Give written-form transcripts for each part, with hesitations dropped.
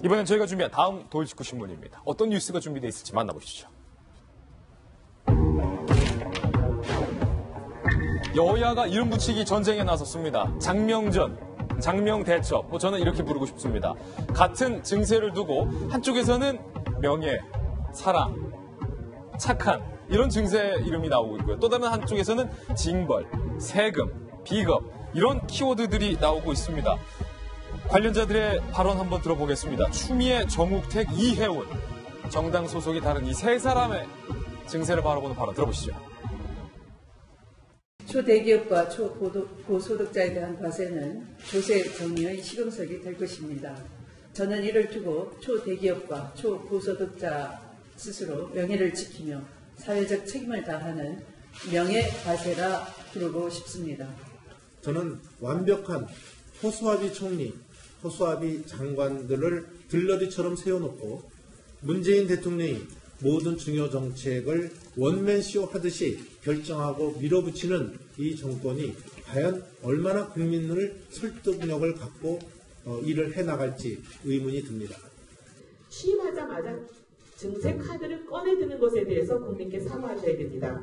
이번엔 저희가 준비한 다음 돌직구 신문입니다. 어떤 뉴스가 준비되어 있을지 만나보시죠. 여야가 이름 붙이기 전쟁에 나섰습니다. 장명전, 장명대첩, 저는 이렇게 부르고 싶습니다. 같은 증세를 두고 한쪽에서는 명예, 사랑, 착한 이런 증세 이름이 나오고 있고요. 또 다른 한쪽에서는 징벌, 세금, 비겁 이런 키워드들이 나오고 있습니다. 관련자들의 발언 한번 들어보겠습니다. 추미애, 정욱택, 이혜원 정당 소속이 다른 이 세 사람의 증세를 바라보는 발언 들어보시죠. 초대기업과 초고소득자에 대한 과세는 조세 정의의 시금석이 될 것입니다. 저는 이를 두고 초대기업과 초고소득자 스스로 명예를 지키며 사회적 책임을 다하는 명예과세라 부르고 싶습니다. 저는 완벽한 허수아비 총리, 허수아비 장관들을 들러리처럼 세워놓고 문재인 대통령이 모든 중요 정책을 원맨쇼 하듯이 결정하고 밀어붙이는 이 정권이 과연 얼마나 국민을 설득력을 갖고 일을 해나갈지 의문이 듭니다. 취임하자마자 증세 카드를 꺼내드는 것에 대해서 국민께 사과하셔야 됩니다.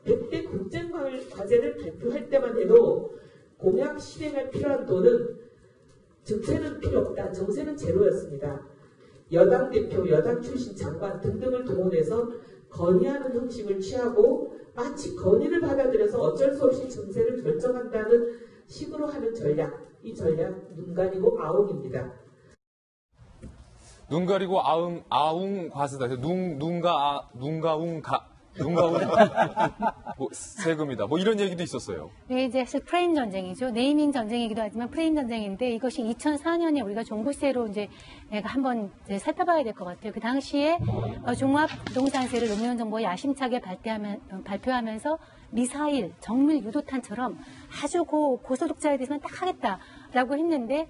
100대 국정과제를 발표할 때만 해도 공약 실행에 필요한 돈은 증세는 필요 없다. 정세는 제로였습니다. 여당 대표, 여당 출신 장관 등등을 동원해서 건의하는 형식을 취하고 마치 건의를 받아들여서 어쩔 수 없이 증세를 결정한다는 식으로 하는 전략. 이 전략 눈 가리고 아웅입니다. 눈 가리고 아웅 과세다. 눈가웅 세금이다. 이런 얘기도 있었어요. 네, 이제 사실 프레임 전쟁이죠. 네이밍 전쟁이기도 하지만 프레임 전쟁인데 이것이 2004년에 우리가 종부세로 이제 한번 살펴봐야 될 것 같아요. 그 당시에 종합부동산세를 노무현 정부가 야심차게 발표하면서 미사일, 정밀 유도탄처럼 아주 고소득자에 대해서는 딱 하겠다라고 했는데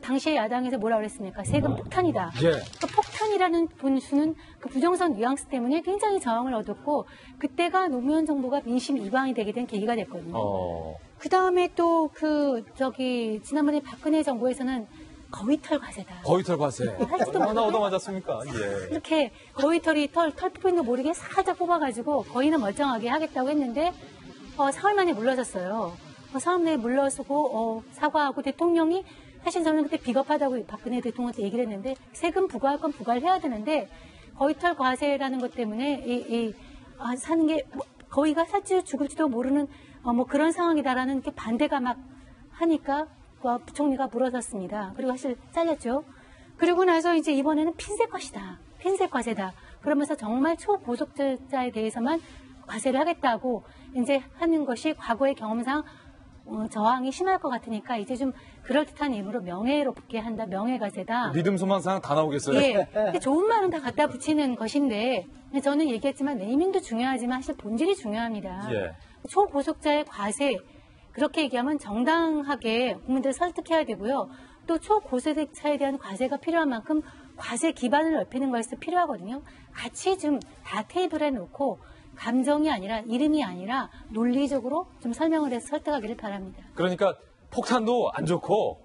당시에 야당에서 뭐라 그랬습니까? 세금 폭탄이다. 예. 그 폭탄이라는 분수는 그 부정선 뉘앙스 때문에 굉장히 저항을 얻었고 그때가 노무현 정부가 민심 이방이 되게 된 계기가 됐거든요. 그 다음에 또 지난번에 박근혜 정부에서는 거위털 과세다. 거위털 과세. 얼마나 얻어맞았습니까? 예. 이렇게 거위털이 털 부분도 모르게 살짝 뽑아가지고 거위는 멀쩡하게 하겠다고 했는데 사흘 만에 물러섰어요. 사흘 만에 물러서고 사과하고 대통령이 사실 저는 그때 비겁하다고 박근혜 대통령한테 얘기를 했는데 세금 부과할 건 부과를 해야 되는데 거위털 과세라는 것 때문에 사는 게 거위가 살지 죽을지도 모르는 그런 상황이다라는 게 반대가 막 하니까 부총리가 물러섰습니다. 그리고 사실 잘렸죠. 그리고 나서 이제 이번에는 핀셋 과세다. 그러면서 정말 초고속자에 대해서만 과세를 하겠다고 이제 하는 것이 과거의 경험상 저항이 심할 것 같으니까 이제 좀 그럴듯한 의미로 명예롭게 한다, 명예과세다. 믿음, 소망, 사랑 다 나오겠어요? 예. 좋은 말은 다 갖다 붙이는 것인데 저는 얘기했지만 네이밍도 중요하지만 사실 본질이 중요합니다. 예. 초고속자의 과세 그렇게 얘기하면 정당하게 국민들을 설득해야 되고요. 또 초고소득자에 대한 과세가 필요한 만큼 과세 기반을 넓히는 것이 필요하거든요. 같이 좀 다 테이블에 놓고 감정이 아니라 이름이 아니라 논리적으로 좀 설명을 해서 설득하기를 바랍니다. 그러니까 폭탄도 안 좋고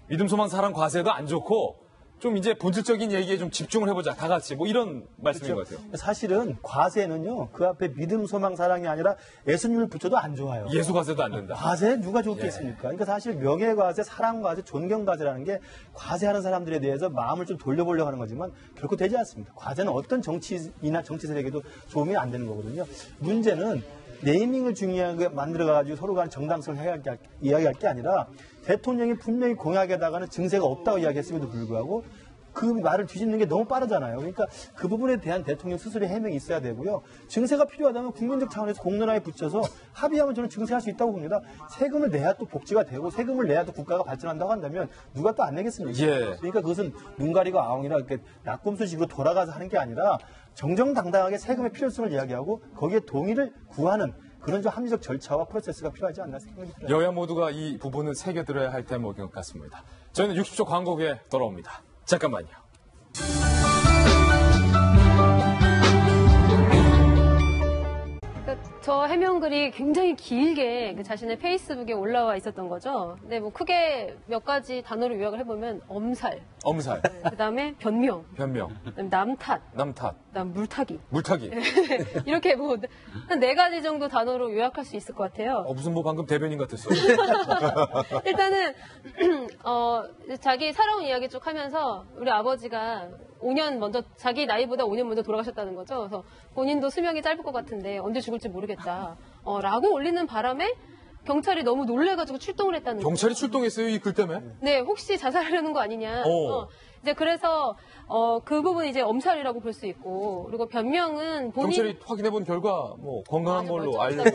믿음, 소망, 사랑, 과세도 안 좋고 좀 이제 본질적인 얘기에 좀 집중을 해보자. 다 같이 이런 말씀인 것 같아요. 사실은 과세는요. 그 앞에 믿음, 소망, 사랑이 아니라 예수님을 붙여도 안 좋아요. 예수 과세도 안 된다. 과세 누가 좋겠습니까? 그러니까 사실 명예과세, 사랑과세, 존경과세라는 게 과세하는 사람들에 대해서 마음을 좀 돌려보려고 하는 거지만 결코 되지 않습니다. 과세는 어떤 정치인이나 정치 세력에도 도움이 안 되는 거거든요. 문제는 네이밍을 중요하게 만들어가지고 서로 간 정당성을 이야기할 게 아니라 대통령이 분명히 공약에다가는 증세가 없다고 이야기했음에도 불구하고 그 말을 뒤집는 게 너무 빠르잖아요. 그러니까 그 부분에 대한 대통령 스스로의 해명이 있어야 되고요. 증세가 필요하다면 국민적 차원에서 공론화에 붙여서 합의하면 저는 증세할 수 있다고 봅니다. 세금을 내야 또 복지가 되고 세금을 내야 또 국가가 발전한다고 한다면 누가 또 안 내겠습니까? 예. 그러니까 그것은 눈 가리고 아웅이라 이렇게 낙곰수식으로 돌아가서 하는 게 아니라 정정당당하게 세금의 필요성을 이야기하고 거기에 동의를 구하는 그런 좀 합리적 절차와 프로세스가 필요하지 않나 생각이 들어요. 여야 모두가 이 부분은 새겨들어야 할 대목인 것 같습니다. 저희는 60초 광고 후에 돌아옵니다. 잠깐만요. 저 해명글이 굉장히 길게 자신의 페이스북에 올라와 있었던 거죠. 근데 크게 몇 가지 단어로 요약을 해보면 엄살, 엄살, 그다음에 변명, 변명, 그다음에 남탓, 남탓, 그다음 물타기. 물타기. 이렇게 뭐 한 4가지 정도 단어로 요약할 수 있을 것 같아요. 무슨 뭐 방금 대변인 같았어. 일단은 자기 살아온 이야기 쭉 하면서 우리 아버지가 5년 먼저 자기 나이보다 5년 먼저 돌아가셨다는 거죠. 그래서 본인도 수명이 짧을 것 같은데 언제 죽을지 모르겠다. 라고 올리는 바람에 경찰이 너무 놀래가지고 출동을 했다는 거예요. 경찰이 출동했어요, 이 글 때문에? 네, 혹시 자살하려는 거 아니냐. 오. 이제 그래서 그 부분 이제 엄살이라고 볼 수 있고, 그리고 변명은 본인 경찰이 확인해본 결과 뭐 건강한 맞아, 걸로 맞아. 알려고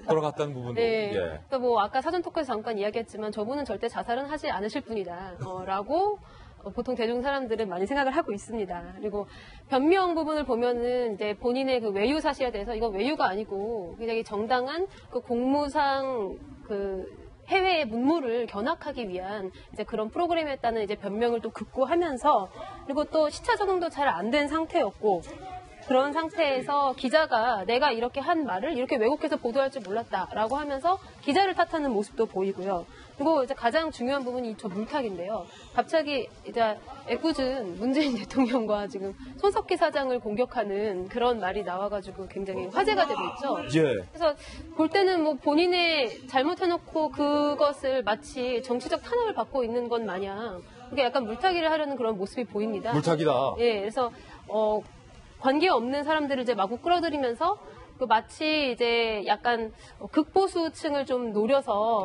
돌아갔다는 부분도. 네. 예. 그러니까 뭐 아까 사전 토크에서 잠깐 이야기했지만 저분은 절대 자살은 하지 않으실 분이다. 라고 보통 대중 사람들은 많이 생각을 하고 있습니다. 그리고 변명 부분을 보면은 이제 본인의 그 외유 사실에 대해서 이건 외유가 아니고 굉장히 정당한 그 공무상 그 해외의 문물을 견학하기 위한 이제 그런 프로그램이었다는 이제 변명을 또 극구하면서 그리고 또 시차 적응도 잘 안 된 상태였고 그런 상태에서 기자가 내가 이렇게 한 말을 이렇게 왜곡해서 보도할 줄 몰랐다라고 하면서 기자를 탓하는 모습도 보이고요. 그리고 이제 가장 중요한 부분이 저 물타기인데요. 갑자기 이제 애꿎은 문재인 대통령과 지금 손석희 사장을 공격하는 그런 말이 나와가지고 굉장히 화제가 되고 있죠. 예. 그래서 볼 때는 뭐 본인의 잘못해놓고 그것을 마치 정치적 탄압을 받고 있는 것 마냥 그게 약간 물타기를 하려는 그런 모습이 보입니다. 물타기다. 예, 그래서 관계없는 사람들을 이제 마구 끌어들이면서 그 마치 이제 약간 극보수층을 좀 노려서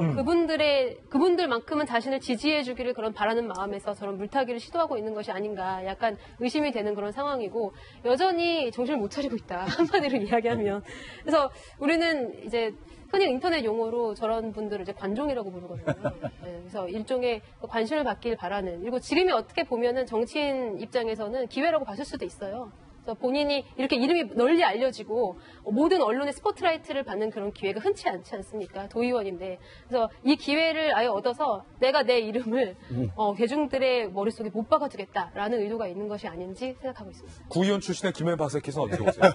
그분들만큼은 자신을 지지해주기를 그런 바라는 마음에서 저런 물타기를 시도하고 있는 것이 아닌가 약간 의심이 되는 그런 상황이고 여전히 정신을 못 차리고 있다 한마디로 이야기하면 그래서 우리는 이제 흔히 인터넷 용어로 저런 분들을 이제 관종이라고 부르거든요. 네, 그래서 일종의 관심을 받길 바라는 그리고 지금이 어떻게 보면은 정치인 입장에서는 기회라고 봤을 수도 있어요. 그래서 본인이 이렇게 이름이 널리 알려지고 모든 언론의 스포트라이트를 받는 그런 기회가 흔치 않지 않습니까? 도의원인데. 그래서 이 기회를 아예 얻어서 내가 내 이름을 대중들의 머릿속에 못 박아두겠다라는 의도가 있는 것이 아닌지 생각하고 있습니다. 구의원 출신의 김해 박사께서는 어떻게 보세요?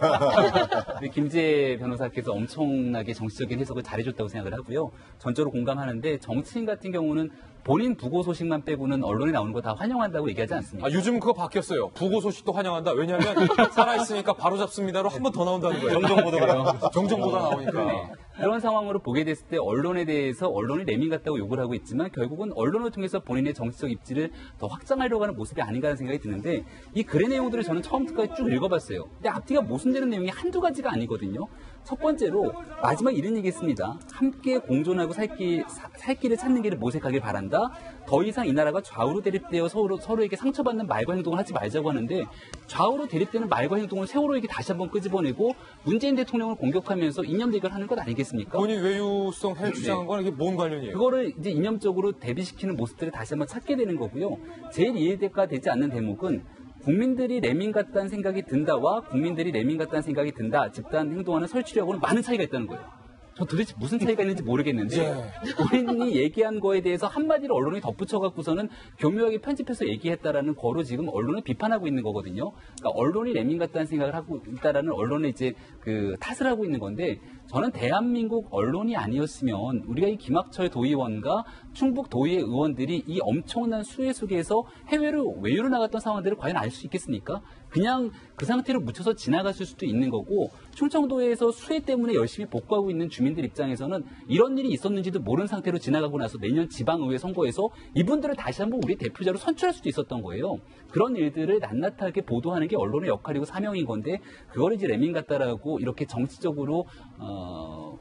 김재 변호사께서 엄청나게 정치적인 해석을 잘해줬다고 생각을 하고요. 전적으로 공감하는데 정치인 같은 경우는 본인 부고 소식만 빼고는 언론에 나오는 거 다 환영한다고 얘기하지 않습니까? 요즘 그거 바뀌었어요. 부고 소식도 환영한다. 왜냐하면 살아있으니까 바로 잡습니다로 한 번 더 나온다는 거예요. 정정보도가 정정보도 나오니까. 네. 그런 상황으로 보게 됐을 때 언론에 대해서 언론이 레민 같다고 욕을 하고 있지만 결국은 언론을 통해서 본인의 정치적 입지를 더 확장하려고 하는 모습이 아닌가 하는 생각이 드는데 이 글의 내용들을 저는 처음부터 쭉 읽어봤어요. 근데 앞뒤가 모순되는 내용이 한두 가지가 아니거든요. 첫 번째로 마지막 이런 얘기 했습니다. 함께 공존하고 살 길을 찾는 길을 모색하길 바란다. 더 이상 이 나라가 좌우로 대립되어 서로에게 상처받는 말과 행동을 하지 말자고 하는데 좌우로 대립되는 말과 행동을 세월호에게 다시 한번 끄집어내고 문재인 대통령을 공격하면서 이념 대결하는 것 아니겠습니까? 본인 외유성 해 주장한 건 이게 뭔 관련이에요? 그거를 이제 이념적으로 대비시키는 모습들을 다시 한번 찾게 되는 거고요. 제일 이해가 되지 않는 대목은 국민들이 레민 같다는 생각이 든다와 국민들이 레민 같다는 생각이 든다 집단 행동하는 설치력으로는 많은 차이가 있다는 거예요. 저 도대체 무슨 차이가 있는지 모르겠는데 본인이 얘기한 거에 대해서 한마디로 언론이 덧붙여갖고서는 교묘하게 편집해서 얘기했다라는 거로 지금 언론을 비판하고 있는 거거든요. 그러니까 언론이 레민 같다는 생각을 하고 있다라는 언론의 이제 그 탓을 하고 있는 건데 저는 대한민국 언론이 아니었으면 우리가 이 김학철 도의원과 충북 도의회 의원들이 이 엄청난 수해 속에서 해외로 외유로 나갔던 상황들을 과연 알 수 있겠습니까? 그냥 그 상태로 묻혀서 지나갔을 수도 있는 거고 충청도에서 수해 때문에 열심히 복구하고 있는 주민들 입장에서는 이런 일이 있었는지도 모르는 상태로 지나가고 나서 내년 지방의회 선거에서 이분들을 다시 한번 우리 대표자로 선출할 수도 있었던 거예요. 그런 일들을 낱낱하게 보도하는 게 언론의 역할이고 사명인 건데 그걸 이제 레민 같다라고 이렇게 정치적으로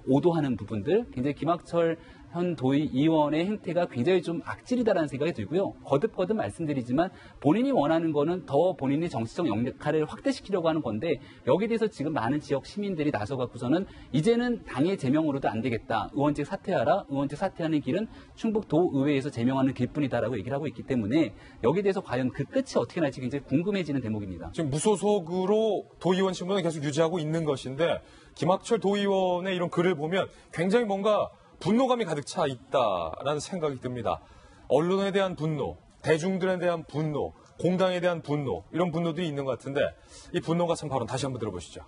오도하는 부분들 굉장히 김학철 현 도의원의 행태가 굉장히 좀 악질이다라는 생각이 들고요. 거듭 말씀드리지만 본인이 원하는 거는 더 본인의 정치적 역할을 확대시키려고 하는 건데 여기에 대해서 지금 많은 지역 시민들이 나서갖고서는 이제는 당의 제명으로도 안 되겠다. 의원직 사퇴하라. 의원직 사퇴하는 길은 충북 도의회에서 제명하는 길뿐이다라고 얘기를 하고 있기 때문에 여기에 대해서 과연 그 끝이 어떻게 날지 굉장히 궁금해지는 대목입니다. 지금 무소속으로 도의원 신분을 계속 유지하고 있는 것인데 김학철 도의원의 이런 글을 보면 굉장히 뭔가 분노감이 가득 차 있다라는 생각이 듭니다. 언론에 대한 분노, 대중들에 대한 분노, 공당에 대한 분노 이런 분노들이 있는 것 같은데 이 분노가 참 바로 다시 한번 들어보시죠.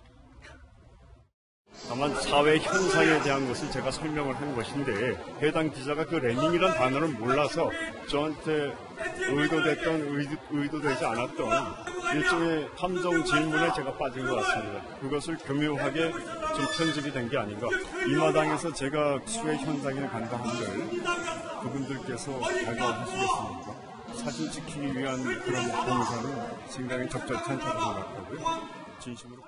다만 사회 현상에 대한 것을 제가 설명을 한 것인데 해당 기자가 그 레밍이란 단어를 몰라서 저한테 의도되지 않았던 일종의 함정 질문에 제가 빠진 것 같습니다. 그것을 교묘하게 좀 편집이 된 게 아닌가. 이 마당에서 제가 수해 현장에 간다 한들 그분들께서 다가와주시겠습니까? 사진 찍히기 위한 그런 공사는 상당히 적절치 않다고 생각하고요. 진심으로.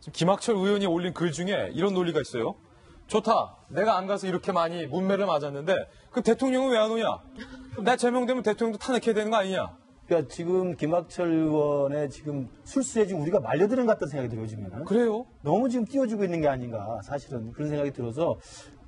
지금 김학철 의원이 올린 글 중에 이런 논리가 있어요. 좋다. 내가 안 가서 이렇게 많이 문매를 맞았는데 그 대통령은 왜 안 오냐? 나 제명되면 대통령도 탄핵해야 되는 거 아니냐? 그러니까 지금 김학철 의원의 지금 술수에 지금 우리가 말려드는 것 같다는 생각이 들어요, 요즘에는. 그래요? 너무 지금 띄워주고 있는 게 아닌가, 사실은. 그런 생각이 들어서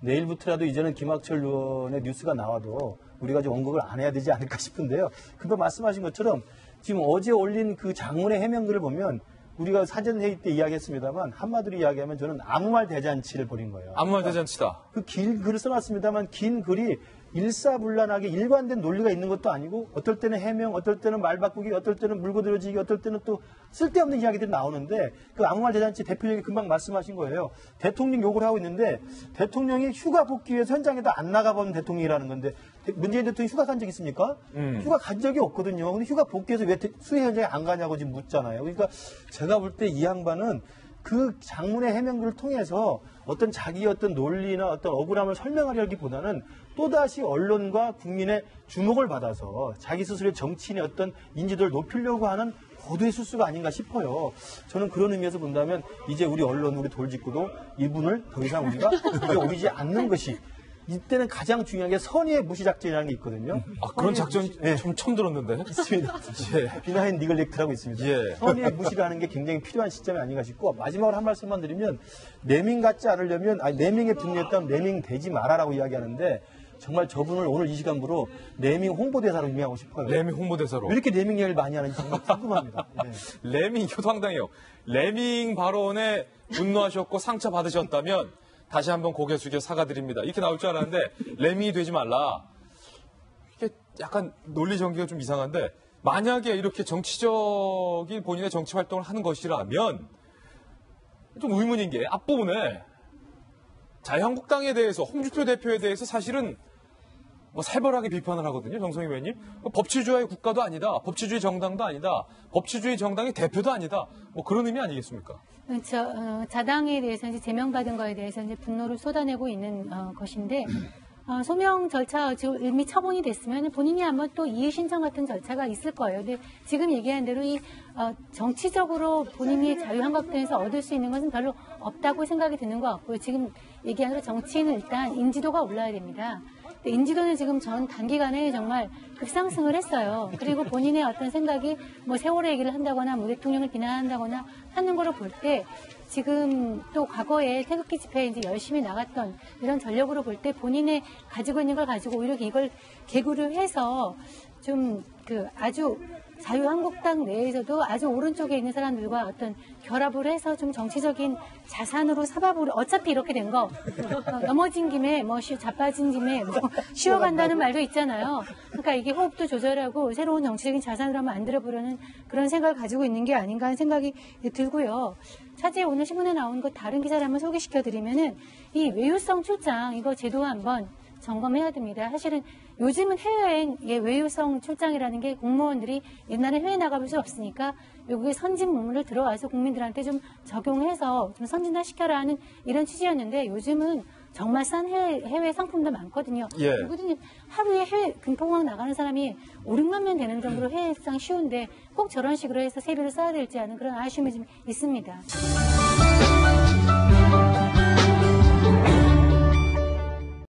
내일부터라도 이제는 김학철 의원의 뉴스가 나와도 우리가 좀 언급을 안 해야 되지 않을까 싶은데요. 금방 말씀하신 것처럼 지금 어제 올린 그 장문의 해명글을 보면 우리가 사전회의 때 이야기했습니다만 한마디로 이야기하면 저는 아무 말 대잔치를 벌인 거예요. 아무 말 대잔치다. 그 긴 글을 써놨습니다만 긴 글이 일사불란하게 일관된 논리가 있는 것도 아니고 어떨 때는 해명, 어떨 때는 말 바꾸기, 어떨 때는 물고 들어지기, 어떨 때는 또 쓸데없는 이야기들이 나오는데 그 아무 말 대잔치 대표님이 금방 말씀하신 거예요. 대통령 욕을 하고 있는데 대통령이 휴가 복귀 위해서 현장에도 안 나가본 대통령이라는 건데 문재인 대통령이 휴가 간 적 있습니까? 휴가 간 적이 없거든요. 근데 휴가 복귀해서 왜 수해 현장에 안 가냐고 지금 묻잖아요. 그러니까 제가 볼 때 이 양반은 그 장문의 해명글을 통해서 어떤 자기의 어떤 논리나 어떤 억울함을 설명하려기보다는 또다시 언론과 국민의 주목을 받아서 자기 스스로의 정치인의 어떤 인지도를 높이려고 하는 고도의 술수가 아닌가 싶어요. 저는 그런 의미에서 본다면 이제 우리 언론, 우리 돌직구도 이분을 더 이상 우리가 올리지 않는 것이 이때는 가장 중요한 게 선의의 무시 작전이라는 게 있거든요. 아, 그런 작전 좀 처음 들었는데. 있습니다. 비나인 니글렉트라고 있습니다. 예. 선의의 무시라는 게 굉장히 필요한 시점이 아닌가 싶고 마지막으로 한 말씀만 드리면 레밍 같지 않으려면 레밍에 분류했다면 레밍 되지 마라라고 이야기하는데 정말 저분을 오늘 이 시간부로 레밍 홍보대사로 임명하고 싶어요. 레밍 홍보대사로. 왜 이렇게 레밍 얘기를 많이 하는지 정말 궁금합니다. 네. 레밍, 이것도 황당해요. 레밍 발언에 분노하셨고 상처 받으셨다면 다시 한번 고개 숙여 사과드립니다. 이렇게 나올 줄 알았는데 레밍이 되지 말라. 이게 약간 논리 전개가 좀 이상한데 만약에 이렇게 정치적인 본인의 정치 활동을 하는 것이라면 좀 의문인 게 앞부분에 자유한국당에 대해서 홍준표 대표에 대해서 사실은 뭐 살벌하게 비판을 하거든요. 정성희 의원님. 법치주의 국가도 아니다. 법치주의 정당도 아니다. 법치주의 정당의 대표도 아니다. 뭐 그런 의미 아니겠습니까? 자당에 대해서 이제 제명받은 거에 대해서 이제 분노를 쏟아내고 있는 것인데 소명 절차 지금 이미 처분이 됐으면 본인이 한번 또 이의 신청 같은 절차가 있을 거예요. 근데 지금 얘기한 대로 이 정치적으로 본인이 자유한국당에서 얻을 수 있는 것은 별로 없다고 생각이 드는 것 같고요. 지금 얘기한 대로 정치인은 일단 인지도가 올라야 됩니다. 인지도는 지금 전 단기간에 정말 급상승을 했어요. 그리고 본인의 어떤 생각이 뭐 세월의 얘기를 한다거나 뭐 대통령을 비난한다거나 하는 거를 볼 때 지금 또 과거에 태극기 집회에 이제 열심히 나갔던 이런 전력으로 볼 때 본인의 가지고 있는 걸 가지고 오히려 이걸 개구를 해서 좀 아주 자유한국당 내에서도 아주 오른쪽에 있는 사람들과 어떤 결합을 해서 좀 정치적인 자산으로 사바부를 어차피 이렇게 된 거 넘어진 김에 뭐 자빠진 김에 뭐 쉬어간다는 말도 있잖아요. 그러니까 이게 호흡도 조절하고 새로운 정치적인 자산으로 한번 만들어보려는 그런 생각을 가지고 있는 게 아닌가 하는 생각이 들고요. 차제에 오늘 신문에 나온 거 다른 기사를 한번 소개시켜드리면은 이 외유성 출장 이거 제도 한번 점검해야 됩니다. 사실은 요즘은 해외여행의 외유성 출장이라는 게 공무원들이 옛날에 해외 나가볼 수 없으니까 외국의 선진 문물을 들어와서 국민들한테 좀 적용해서 좀 선진화시켜라 하는 이런 취지였는데 요즘은 정말 싼 해외 상품도 많거든요. 예. 누구든 하루에 해외 금포공항 나가는 사람이 5, 6만 명 되는 정도로 해외 수상 쉬운데 꼭 저런 식으로 해서 세비를 써야 될지 하는 그런 아쉬움이 좀 있습니다.